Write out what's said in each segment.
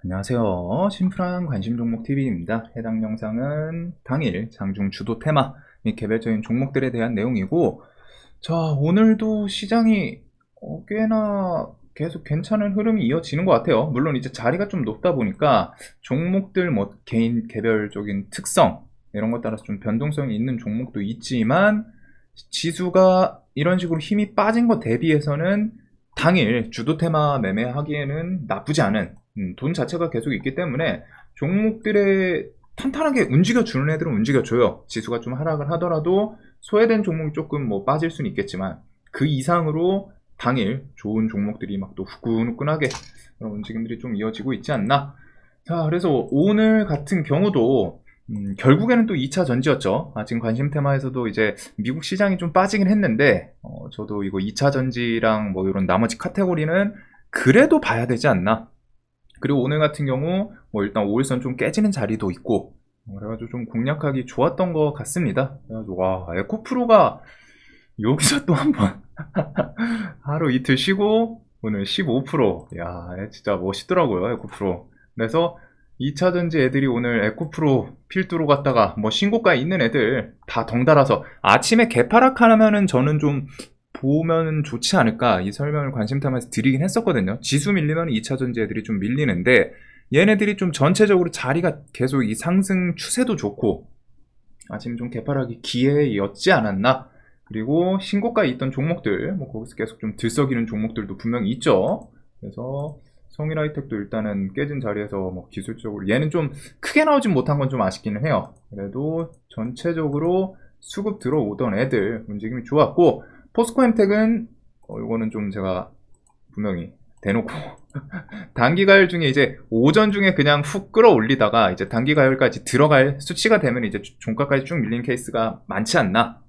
안녕하세요. 심플한 관심 종목 TV입니다. 해당 영상은 당일 장중 주도 테마 및 개별적인 종목들에 대한 내용이고, 자, 오늘도 시장이 꽤나 계속 괜찮은 흐름이 이어지는 것 같아요. 물론 이제 자리가 좀 높다 보니까 종목들 뭐 개인 개별적인 특성 이런 것 따라서 좀 변동성이 있는 종목도 있지만, 지수가 이런 식으로 힘이 빠진 것 대비해서는 당일 주도 테마 매매하기에는 나쁘지 않은 돈 자체가 계속 있기 때문에 종목들의 탄탄하게 움직여주는 애들은 움직여줘요. 지수가 좀 하락을 하더라도 소외된 종목이 조금 뭐 빠질 수는 있겠지만 그 이상으로 당일 좋은 종목들이 막 또 후끈후끈하게 그런 움직임들이 좀 이어지고 있지 않나. 자, 그래서 오늘 같은 경우도 결국에는 또 2차 전지였죠. 지금 관심 테마에서도 이제 미국 시장이 좀 빠지긴 했는데, 저도 이거 2차 전지랑 뭐 이런 나머지 카테고리는 그래도 봐야 되지 않나. 그리고 오늘 같은 경우 뭐 일단 5일선 좀 깨지는 자리도 있고, 그래가지고 좀 공략하기 좋았던 것 같습니다. 그래가지고 와, 에코프로가 여기서 또 한번 하루 이틀 쉬고 오늘 15%. 야, 진짜 멋있더라고요, 에코프로. 그래서 2차 전지 애들이 오늘 에코프로 필두로 갔다가 뭐 신고가에 있는 애들 다 덩달아서 아침에 개파락하면은 저는 좀 보면 좋지 않을까, 이 설명을 관심탐에서 드리긴 했었거든요. 지수 밀리면 2차 전지 애들이 좀 밀리는데, 얘네들이 좀 전체적으로 자리가 계속 이 상승 추세도 좋고 아침 좀 개파락이 기회였지 않았나. 그리고 신고가에 있던 종목들, 뭐 거기서 계속 좀 들썩이는 종목들도 분명히 있죠. 그래서 성일하이텍도 일단은 깨진 자리에서 뭐 기술적으로 얘는 좀 크게 나오진 못한 건 좀 아쉽기는 해요. 그래도 전체적으로 수급 들어오던 애들 움직임이 좋았고, 포스코엠텍은 이거는 좀 제가 분명히 대놓고 단기 가열 중에 이제 오전 중에 그냥 훅 끌어올리다가 이제 단기 가열까지 들어갈 수치가 되면 이제 종가까지 쭉 밀리는 케이스가 많지 않나.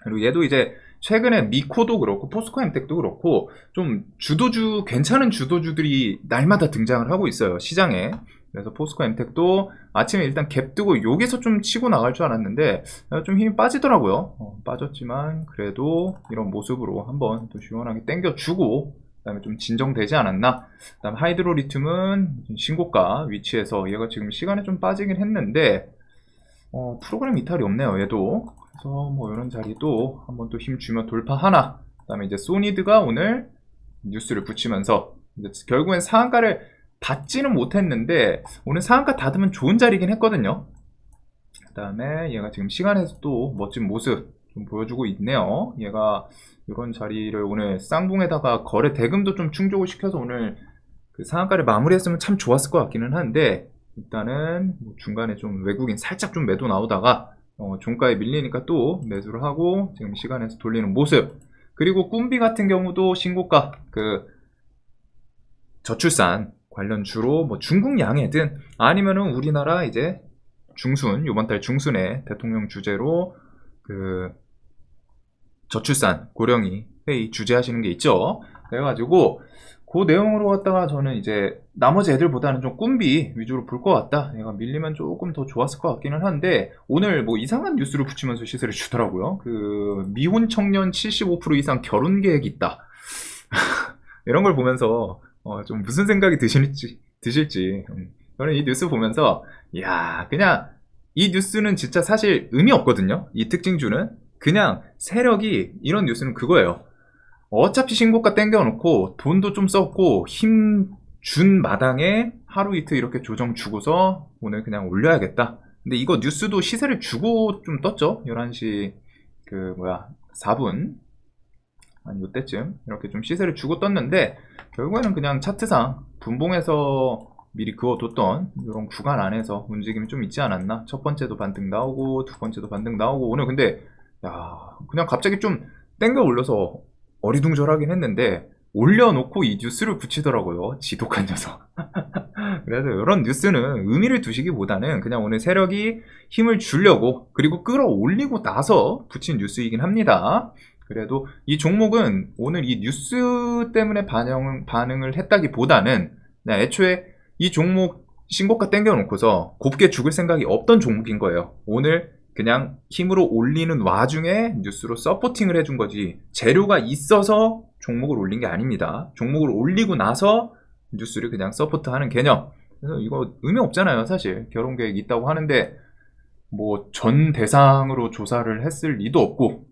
그리고 얘도 이제 최근에 미코도 그렇고 포스코엠텍도 그렇고 좀 주도주, 괜찮은 주도주들이 날마다 등장을 하고 있어요, 시장에. 그래서 포스코엠텍도 아침에 일단 갭 뜨고 여기서 좀 치고 나갈 줄 알았는데 좀 힘이 빠지더라고요. 빠졌지만 그래도 이런 모습으로 한번 또 시원하게 땡겨주고, 그 다음에 좀 진정되지 않았나. 그 다음에 하이드로리튬은 신고가 위치에서 얘가 지금 시간에 좀 빠지긴 했는데 프로그램 이탈이 없네요, 얘도. 그래서 뭐 이런 자리도 한번 또 힘 주면 돌파하나. 그 다음에 이제 소니드가 오늘 뉴스를 붙이면서 이제 결국엔 상한가를 닫지는 못했는데 오늘 상한가 닫으면 좋은 자리긴 했거든요. 그 다음에 얘가 지금 시간에서 또 멋진 모습 좀 보여주고 있네요. 얘가 이런 자리를 오늘 쌍봉에다가 거래 대금도 좀 충족을 시켜서 오늘 그 상한가를 마무리했으면 참 좋았을 것 같기는 한데, 일단은 뭐 중간에 좀 외국인 살짝 좀 매도 나오다가 종가에 밀리니까 또 매수를 하고 지금 시간에서 돌리는 모습. 그리고 꿈비 같은 경우도 신고가, 그 저출산 관련 주로 뭐 중국 양해든 아니면은 우리나라 이제 중순, 요번 달 중순에 대통령 주재로 그 저출산 고령이 회의 주재하시는 게 있죠. 그래가지고 그 내용으로 갖다가 저는 이제 나머지 애들보다는 좀 꿈비 위주로 볼 것 같다. 얘가 밀리면 조금 더 좋았을 것 같기는 한데 오늘 뭐 이상한 뉴스를 붙이면서 시세를 주더라고요. 그 미혼 청년 75% 이상 결혼 계획이 있다. 이런 걸 보면서 좀 무슨 생각이 드실지 저는 이 뉴스 보면서 야, 그냥 이 뉴스는 진짜 사실 의미 없거든요. 이 특징주는 그냥 세력이, 이런 뉴스는 그거예요. 어차피 신고가 땡겨놓고 돈도 좀 썼고 힘 준 마당에 하루 이틀 이렇게 조정 주고서 오늘 그냥 올려야겠다. 근데 이거 뉴스도 시세를 주고 좀 떴죠. 11시 4분 한 요때쯤 이렇게 좀 시세를 주고 떴는데 결국에는 그냥 차트상 분봉에서 미리 그어뒀던 이런 구간 안에서 움직임이 좀 있지 않았나. 첫 번째도 반등 나오고 두 번째도 반등 나오고 오늘 근데 야, 그냥 갑자기 좀 땡겨 올려서 어리둥절하긴 했는데 올려놓고 이 뉴스를 붙이더라고요. 지독한 녀석. 그래서 이런 뉴스는 의미를 두시기보다는 그냥 오늘 세력이 힘을 주려고 그리고 끌어올리고 나서 붙인 뉴스이긴 합니다. 그래도 이 종목은 오늘 이 뉴스 때문에 반응을 했다기보다는 그냥 애초에 이 종목 신고가 땡겨놓고서 곱게 죽을 생각이 없던 종목인 거예요. 오늘 그냥 힘으로 올리는 와중에 뉴스로 서포팅을 해준 거지 재료가 있어서 종목을 올린 게 아닙니다. 종목을 올리고 나서 뉴스를 그냥 서포트하는 개념. 그래서 이거 의미 없잖아요, 사실. 결혼 계획 있다고 하는데 뭐 전 대상으로 조사를 했을 리도 없고.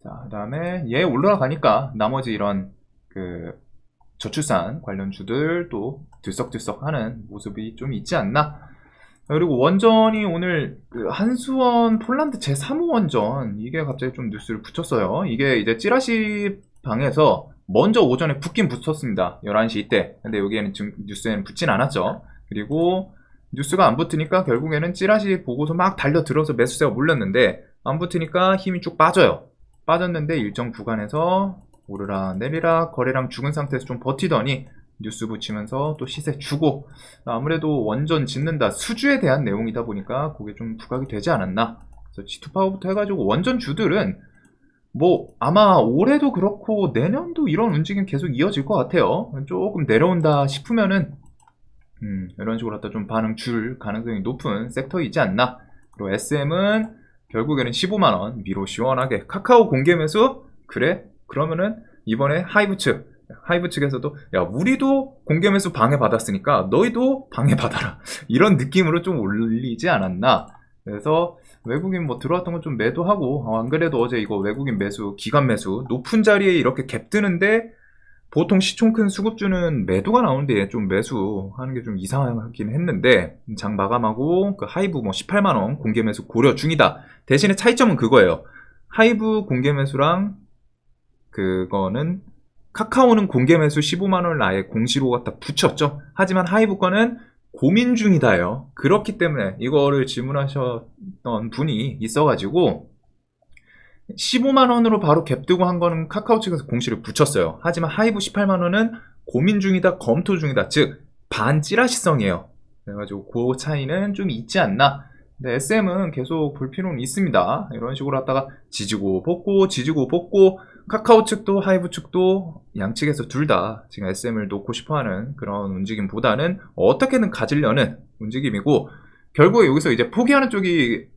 자, 그다음에 얘 올라가니까 나머지 이런 그 저출산 관련 주들 또 들썩들썩 하는 모습이 좀 있지 않나. 그리고 원전이 오늘 그 한수원 폴란드 제3호 원전 이게 갑자기 좀 뉴스를 붙였어요. 이게 이제 찌라시 방에서 먼저 오전에 붙긴 붙었습니다. 11시 이때. 근데 여기에는 지금 뉴스에는 붙진 않았죠. 그리고 뉴스가 안 붙으니까 결국에는 찌라시 보고서 막 달려들어서 매수세가 몰렸는데 안 붙으니까 힘이 쭉 빠져요. 빠졌는데 일정 구간에서 오르락 내리락 거래량 죽은 상태에서 좀 버티더니 뉴스 붙이면서 또 시세 주고, 아무래도 원전 짓는다 수주에 대한 내용이다 보니까 그게 좀 부각이 되지 않았나. 그래서 G2파워부터 해가지고 원전 주들은 뭐 아마 올해도 그렇고 내년도 이런 움직임 계속 이어질 것 같아요. 조금 내려온다 싶으면은 이런 식으로 갖다 좀 반응 줄 가능성이 높은 섹터이지 않나. 그리고 SM은 결국에는 15만원 미로 시원하게 카카오 공개 매수. 그래? 그러면은 이번에 하이브 측에서도 야, 우리도 공개 매수 방해받았으니까 너희도 방해받아라, 이런 느낌으로 좀 올리지 않았나. 그래서 외국인 뭐 들어왔던 건 좀 매도하고, 안 그래도 어제 이거 외국인 매수 기관 매수 높은 자리에 이렇게 갭 뜨는데 보통 시총 큰 수급주는 매도가 나오는데 좀 매수하는 게 좀 이상하긴 했는데, 장 마감하고 그 하이브 뭐 18만원 공개 매수 고려 중이다. 대신에 차이점은 그거예요. 하이브 공개 매수랑 그거는 카카오는 공개 매수 15만원을 아예 공시로 갖다 붙였죠. 하지만 하이브 거는 고민 중이다요. 그렇기 때문에 이거를 질문하셨던 분이 있어가지고 15만원으로 바로 갭 뜨고 한 거는 카카오 측에서 공시를 붙였어요. 하지만 하이브 18만원은 고민 중이다, 검토 중이다, 즉 반찌라시성이에요. 그래가지고 그 차이는 좀 있지 않나. 근데 SM은 계속 볼 필요는 있습니다. 이런 식으로 하다가 지지고 뽑고 카카오 측도 하이브 측도 양측에서 둘 다 지금 SM을 놓고 싶어하는 그런 움직임보다는 어떻게든 가지려는 움직임이고, 결국에 여기서 이제 포기하는 쪽이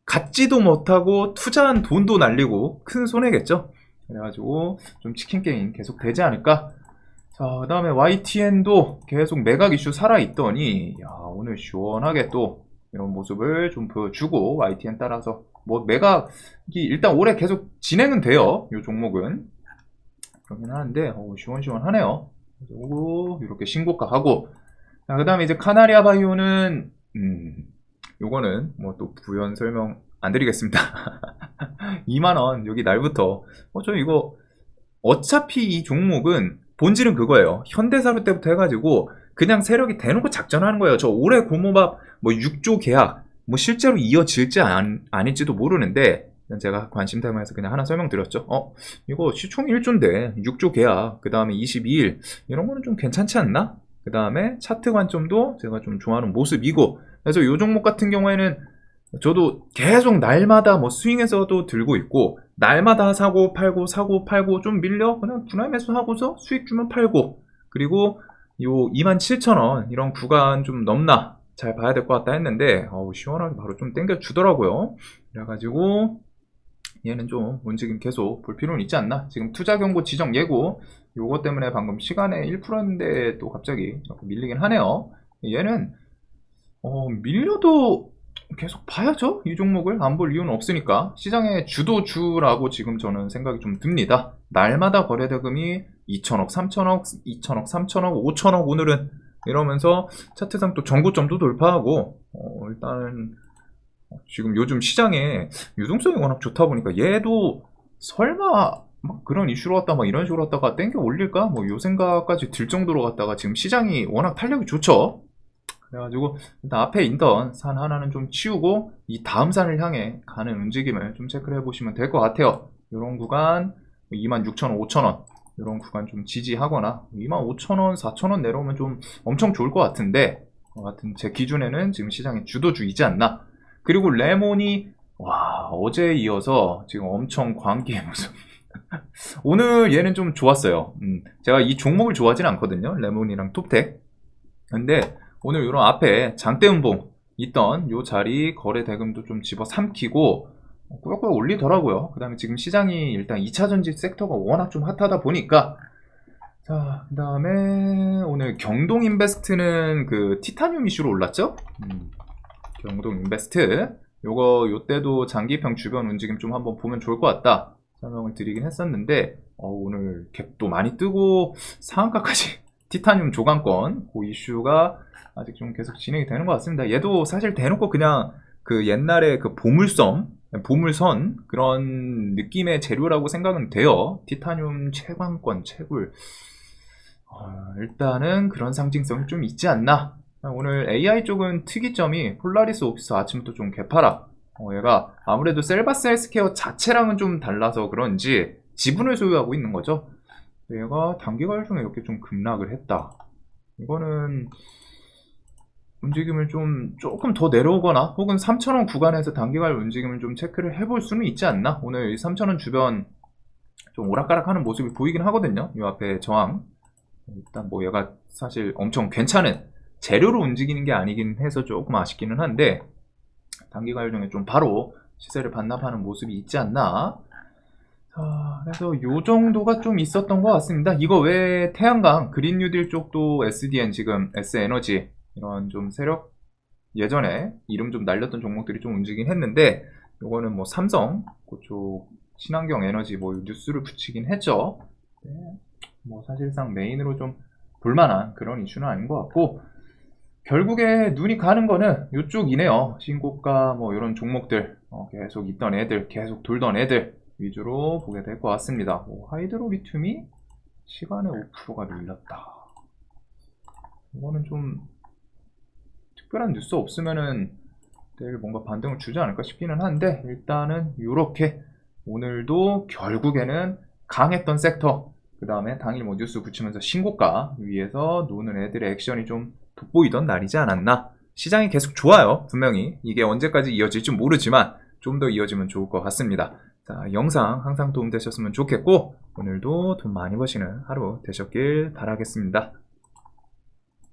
갖지도 못하고 투자한 돈도 날리고 큰 손해겠죠. 그래가지고 좀 치킨 게임 계속 되지 않을까. 자, 그 다음에 YTN도 계속 매각 이슈 살아있더니 야, 오늘 시원하게 또 이런 모습을 좀 보여주고, YTN 따라서 뭐 매각이 일단 올해 계속 진행은 돼요. 이 종목은 그러긴 하는데 시원시원하네요. 그리고 이렇게 신고가 하고, 자, 그 다음에 이제 카나리아 바이오는 요거는 뭐 또 부연 설명 안 드리겠습니다. 2만원 여기 날부터 저 이거 어차피 이 종목은 본질은 그거예요. 현대사로 때부터 해가지고 그냥 세력이 대놓고 작전하는 거예요. 저 올해 고모밥 뭐 6조 계약 뭐 실제로 이어질지 아닐지도 모르는데 제가 관심 테마에서 그냥 하나 설명드렸죠. 이거 시총이 1조인데 6조 계약, 그 다음에 22일 이런 거는 좀 괜찮지 않나? 그 다음에 차트 관점도 제가 좀 좋아하는 모습이고, 그래서 이 종목 같은 경우에는 저도 계속 날마다 뭐 스윙에서도 들고 있고, 날마다 사고 팔고 좀 밀려 그냥 분할 매수하고서 수익 주면 팔고, 그리고 요 27,000원 이런 구간 좀 넘나 잘 봐야 될 것 같다 했는데 시원하게 바로 좀 땡겨 주더라고요. 그래가지고 얘는 좀 움직임 계속 볼 필요는 있지 않나. 지금 투자 경고 지정 예고 요거 때문에 방금 시간에 1%인데 또 갑자기 밀리긴 하네요. 얘는 밀려도 계속 봐야죠. 이 종목을 안 볼 이유는 없으니까. 시장의 주도주라고 지금 저는 생각이 좀 듭니다. 날마다 거래대금이 2천억, 3천억, 2천억, 3천억, 5천억 오늘은 이러면서 차트상 또 전고점도 돌파하고 일단은 지금 요즘 시장에 유동성이 워낙 좋다 보니까 얘도 설마 막 그런 이슈로 갔다 막 이런 식으로 갔다가 땡겨 올릴까? 뭐 요 생각까지 들 정도로 갔다가 지금 시장이 워낙 탄력이 좋죠. 그래가지고 일단 앞에 있던 산 하나는 좀 치우고 이 다음 산을 향해 가는 움직임을 좀 체크를 해보시면 될 것 같아요. 이런 구간 26,000원, 5,000원 이런 구간 좀 지지하거나 25,000원, 4,000원 내려오면 좀 엄청 좋을 것 같은데, 하여튼 제 기준에는 지금 시장의 주도주이지 않나. 그리고 레몬이 어제에 이어서 지금 엄청 광기의 모습. 오늘 얘는 좀 좋았어요. 제가 이 종목을 좋아하진 않거든요. 레몬이랑 톱텍. 근데 오늘 이런 앞에 장대음봉 있던 요 자리 거래 대금도 좀 집어 삼키고 꾸역꾸역 올리더라고요. 그 다음에 지금 시장이 일단 2차 전지 섹터가 워낙 좀 핫하다 보니까 자, 그 다음에 오늘 경동 인베스트는 그 티타늄 이슈로 올랐죠? 경동 인베스트. 요때도 장기평 주변 움직임 좀 한번 보면 좋을 것 같다. 설명을 드리긴 했었는데, 오늘 갭도 많이 뜨고 상한가까지 티타늄 조강권, 그 이슈가 아직 좀 계속 진행이 되는 것 같습니다. 얘도 사실 대놓고 그냥 그 옛날에 그 보물선 그런 느낌의 재료라고 생각은 돼요. 티타늄 채광권, 채굴. 일단은 그런 상징성이 좀 있지 않나. 오늘 AI 쪽은 특이점이 폴라리스 오피스 아침부터 좀 개파락. 얘가 아무래도 셀바스 헬스케어 자체랑은 좀 달라서 그런지 지분을 소유하고 있는 거죠. 얘가 단기간 중에 이렇게 좀 급락을 했다. 이거는 움직임을 조금 더 내려오거나 혹은 3,000원 구간에서 단기간 움직임을 좀 체크를 해볼 수는 있지 않나. 오늘 3,000원 주변 좀 오락가락하는 모습이 보이긴 하거든요. 이 앞에 저항. 일단 뭐 얘가 사실 엄청 괜찮은 재료로 움직이는 게 아니긴 해서 조금 아쉽기는 한데 단기간 중에 좀 바로 시세를 반납하는 모습이 있지 않나. 그래서 요 정도가 좀 있었던 것 같습니다. 이거 외에 태양광, 그린 뉴딜 쪽도 SDN 지금 S에너지 이런 좀 세력 예전에 이름 좀 날렸던 종목들이 좀 움직이긴 했는데 요거는 뭐 삼성 그쪽 친환경 에너지 뭐 뉴스를 붙이긴 했죠. 네. 뭐 사실상 메인으로 좀 볼만한 그런 이슈는 아닌 것 같고 결국에 눈이 가는 거는 이쪽이네요. 신고가 뭐 이런 종목들 계속 있던 애들 계속 돌던 애들 위주로 보게 될 것 같습니다. 하이드로 리튬이 시간에 5%가 밀렸다. 이거는 좀 특별한 뉴스 없으면은 내일 뭔가 반등을 주지 않을까 싶기는 한데 일단은 이렇게 오늘도 결국에는 강했던 섹터 그 다음에 당일 뭐 뉴스 붙이면서 신고가 위에서 노는 애들의 액션이 좀 돋보이던 날이지 않았나. 시장이 계속 좋아요. 분명히 이게 언제까지 이어질지 모르지만 좀 더 이어지면 좋을 것 같습니다. 자, 영상 항상 도움되셨으면 좋겠고 오늘도 돈 많이 버시는 하루 되셨길 바라겠습니다.